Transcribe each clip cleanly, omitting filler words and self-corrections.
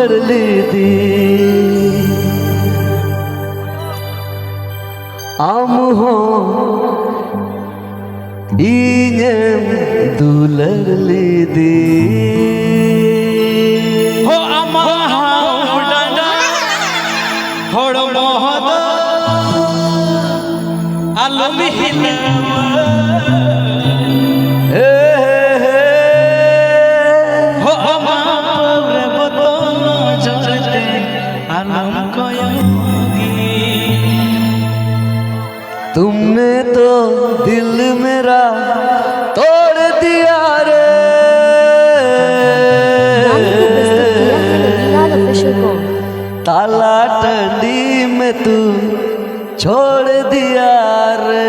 दुलर दी आम हो इन्हें दुलर दी हो अमा उड़ाना होड़ मोहद आलम हिलावा हो अमा पवरे बतनो जलते आलम कोयोगी तुमने तो दिल मेरा तोड़ दिया रे ताला टंडी में तू छोड़ दिया रे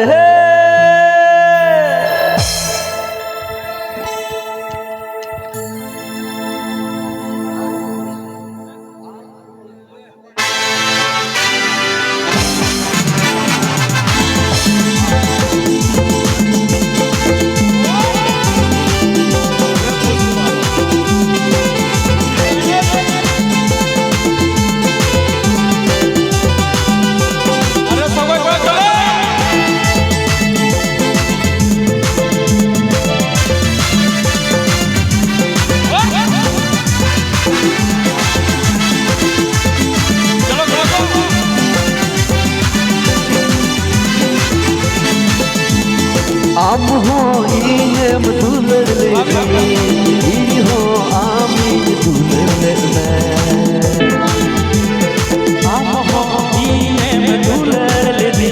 आम हो इन्हें दुलर दी हो आमीन दुलर में आम हो इन्हें दुलर दी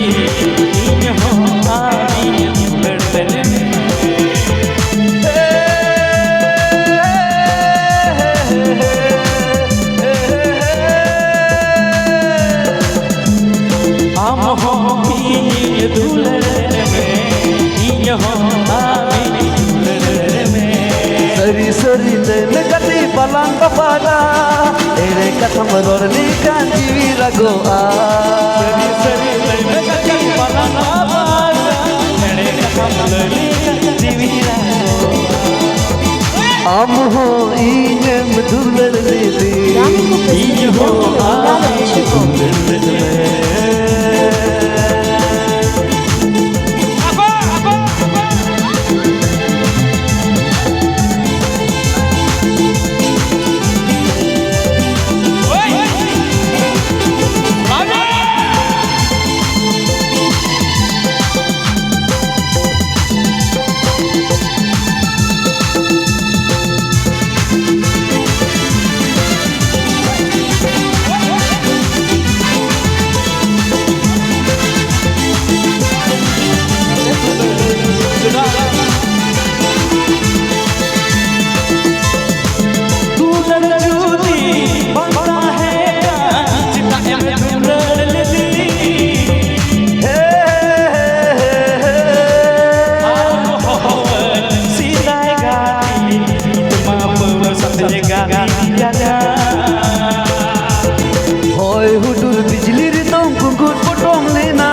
हो आमीन दुलर में आम हो इन्हें दुलर सरी सरी लेन गति पलंग पादा तेरे कथम रोरली कांजी रगो आ सरी लेन गति पलंग पादा तेरे कथम रोरली कांजी रगो आम हो इन्हें दुलर दी इन हो आमीन दुलर में होय हुडुर बिजली रे तुम कुकुर पटोंग लेना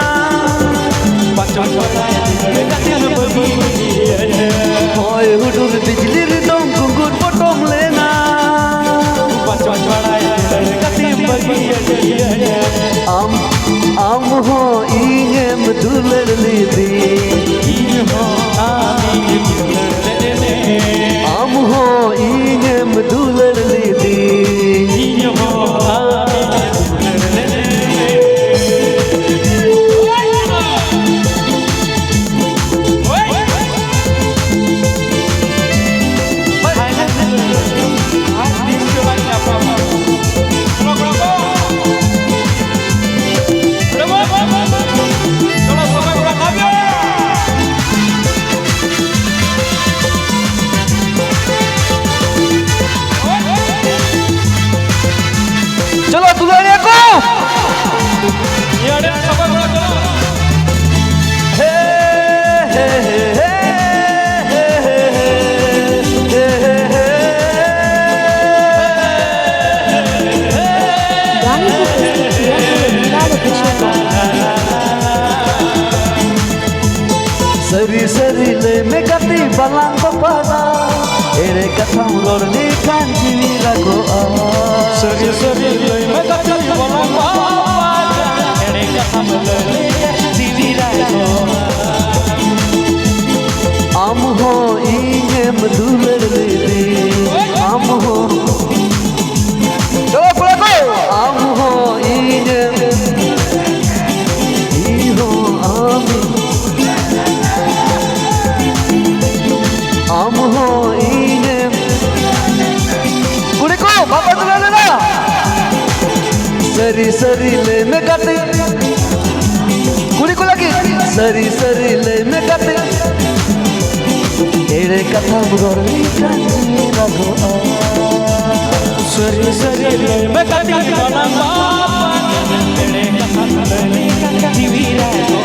होय हुडुर बिजली रे तुम कुकुर पटोंग लेना आम हो इन्हें दुलर दी आम हो इन्हें दुलर दी चलो दुल्हनिया को हे हे हे सरी सरी ले में गति बलांग पादा एड़े कथम रोड लेखान जीवी रागो सरी सरी लई में कथम बलान बाबा एड़े कथम लई जीवी रागो आम हो इनेम दुलर ले आम हो आम हो इनेम हो आम हो इनेम कुड़ी को बाबा तुला लेना सरी सरी ले में काटे कुड़ी को लगी सरी सरी ले में काटे एड़े कथा मुरली कांची रागो सरी सरी लई में कथम बलान बाबा एड़े कथम लई जीवी रागो